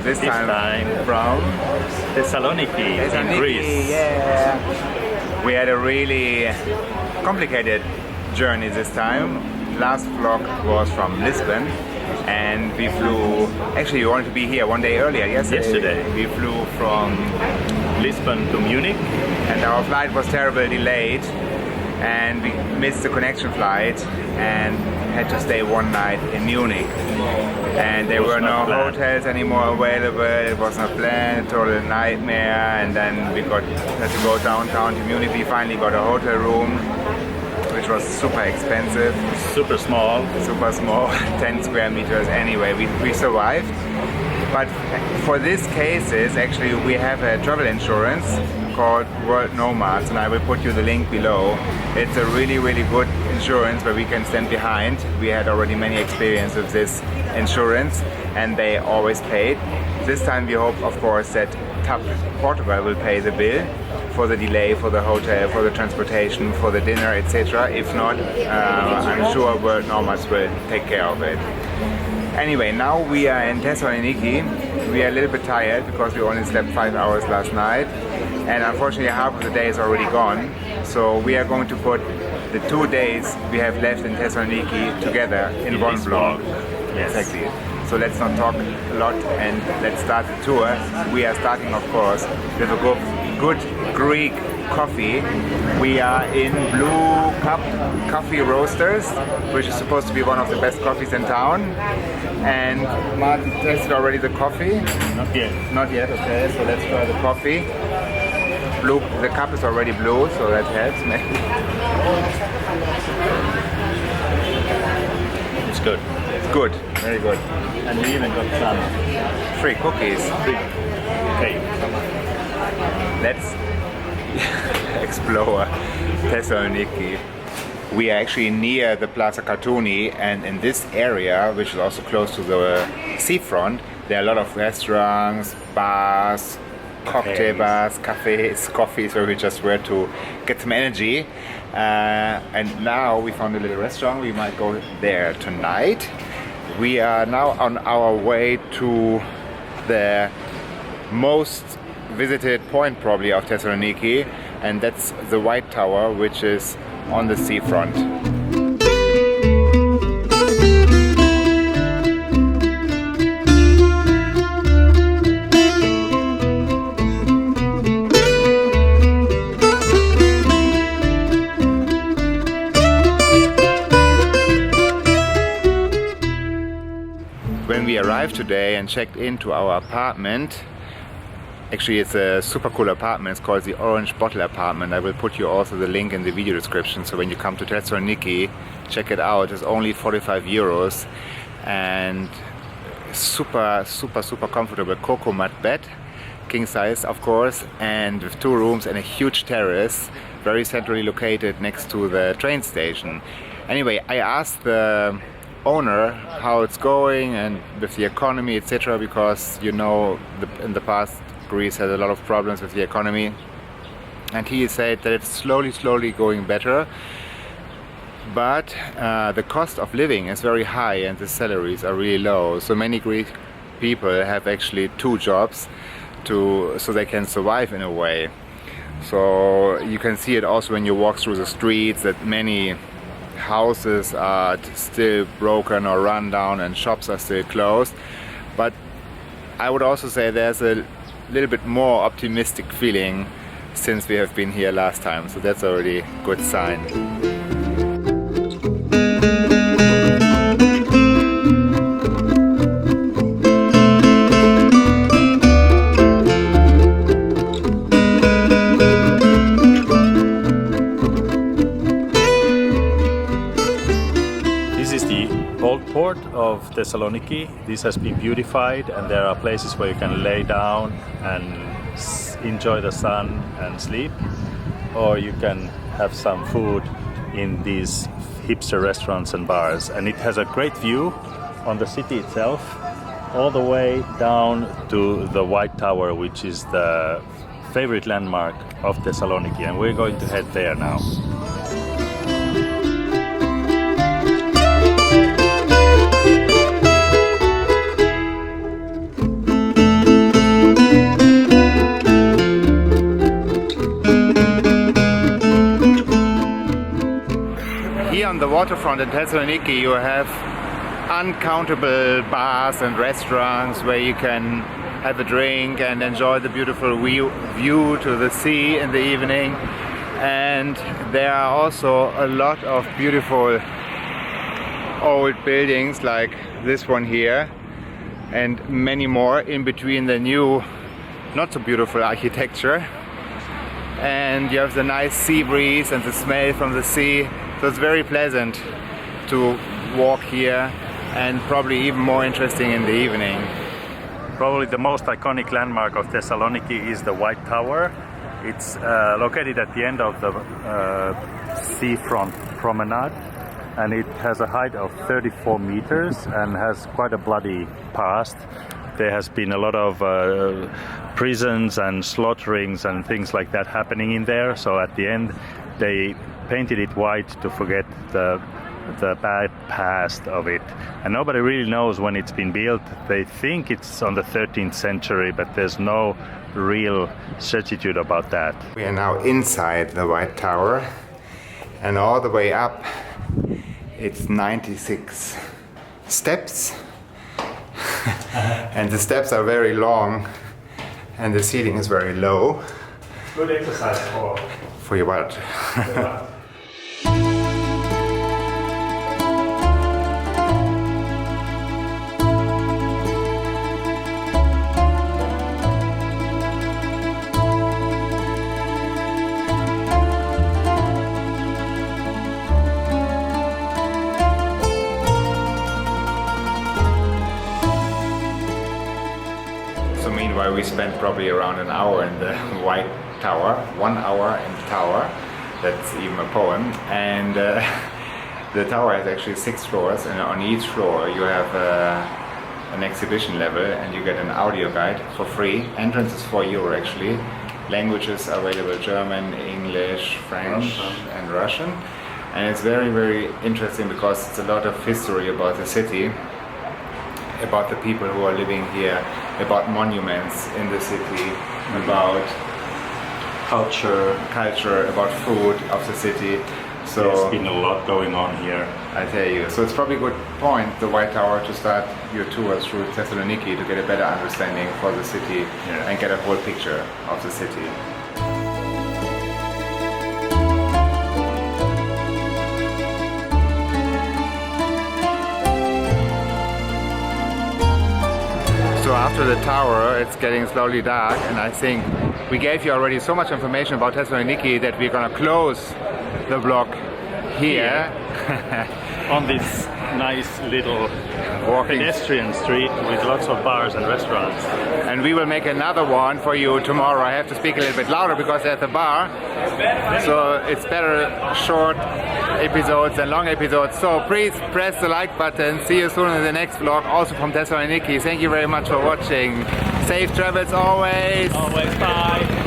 This time from Thessaloniki in Greece. Yeah. We had a really complicated journey this time. Last vlog was from Lisbon, and we flew. Actually, you wanted to be here one day earlier. Yesterday we flew from Lisbon to Munich, and our flight was terribly delayed, and we missed the connection flight and had to stay one night in Munich. And there were no hotels anymore available. It was not planned, total nightmare. And then we had to go downtown to Munich. We finally got a hotel room, which was super expensive. Super small, 10 square meters. Anyway, we survived. But for these cases, actually, we have a travel insurance called World Nomads, and I will put you the link below. It's a really, really good insurance where we can stand behind. We had already many experience with this insurance, and they always paid. This time we hope, of course, that TAP Portugal will pay the bill for the delay, for the hotel, for the transportation, for the dinner, etc. If not, I'm sure World Nomads will take care of it. Anyway, now we are in Thessaloniki. We are a little bit tired because we only slept 5 hours last night, and unfortunately half of the day is already gone. So we are going to put the 2 days we have left in Thessaloniki together in one vlog. Yes. Exactly. So let's not talk a lot and let's start the tour. We are starting, of course, with a good Greek coffee. We are in Blue Cup Coffee Roasters, which is supposed to be one of the best coffees in town. And Martin tasted already the coffee? Not yet. Not yet, okay, so let's try the coffee. Blue, the cup is already blue, so that helps maybe. It's good. It's good, very good. And we even got some free cookies. Okay. Let's explore Thessaloniki. We are actually near the Plaza Katuni, and in this area, which is also close to the seafront, there are a lot of restaurants, bars, cocktail bars, cafes, coffees, where we just were to get some energy. And now we found a little restaurant. We might go there tonight. We are now on our way to the most visited point probably of Thessaloniki, and that's the White Tower, which is on the seafront. When we arrived today and checked into our apartment, actually it's a super cool apartment, it's called the Orange Bottle Apartment. I will put you also the link in the video description, so when you come to Thessaloniki, check it out. It's only 45 euros and super comfortable cocoa mud bed, king size of course, and with 2 rooms and a huge terrace, very centrally located next to the train station. Anyway, I asked the owner how it's going and with the economy, etc., because you know in the past Greece had a lot of problems with the economy, and he said that it's slowly going better, but the cost of living is very high and the salaries are really low. So many Greek people have actually 2 jobs so they can survive in a way. So you can see it also when you walk through the streets that many houses are still broken or run down and shops are still closed. But I would also say there's a little bit more optimistic feeling since we have been here last time, so that's already a good sign. This is the old port of Thessaloniki. This has been beautified, and there are places where you can lay down and enjoy the sun and sleep, or you can have some food in these hipster restaurants and bars. And it has a great view on the city itself, all the way down to the White Tower, which is the favorite landmark of Thessaloniki, and we're going to head there now. waterfront in Thessaloniki you have uncountable bars and restaurants where you can have a drink and enjoy the beautiful view to the sea in the evening. And there are also a lot of beautiful old buildings like this one here and many more in between the new not so beautiful architecture. And you have the nice sea breeze and the smell from the sea, so it's very pleasant to walk here and probably even more interesting in the evening. Probably the most iconic landmark of Thessaloniki is the White Tower. It's located at the end of the seafront promenade, and it has a height of 34 meters and has quite a bloody past. There has been a lot of prisons and slaughterings and things like that happening in there, so at the end they painted it white to forget the bad past of it. And nobody really knows when it's been built. They think it's on the 13th century, but there's no real certitude about that. We are now inside the White Tower, and all the way up it's 96 steps. And the steps are very long and the ceiling is very low. Good exercise for your butt. Meanwhile, we spent probably around an hour in the White Tower, 1 hour in the tower. That's even a poem. And the tower has actually 6 floors, and on each floor you have an exhibition level, and you get an audio guide for free. Entrance is €4 actually. Languages are available: German, English, French, and Russian. And it's very, very interesting because it's a lot of history about the city, about the people who are living here, about monuments in the city, about culture, about food of the city. So there's been a lot going on here, I tell you. So it's probably a good point, the White Tower, to start your tour through Thessaloniki to get a better understanding for the city and get a whole picture of the city. So after the tower, it's getting slowly dark, and I think we gave you already so much information about Thessaloniki that we're gonna close the vlog here. On this nice little pedestrian street with lots of bars and restaurants. And we will make another one for you tomorrow. I have to speak a little bit louder because there's a bar. So it's better short episodes than long episodes. So please press the like button. See you soon in the next vlog, also from Thessaloniki. Thank you very much for watching. Safe travels always. Always, bye.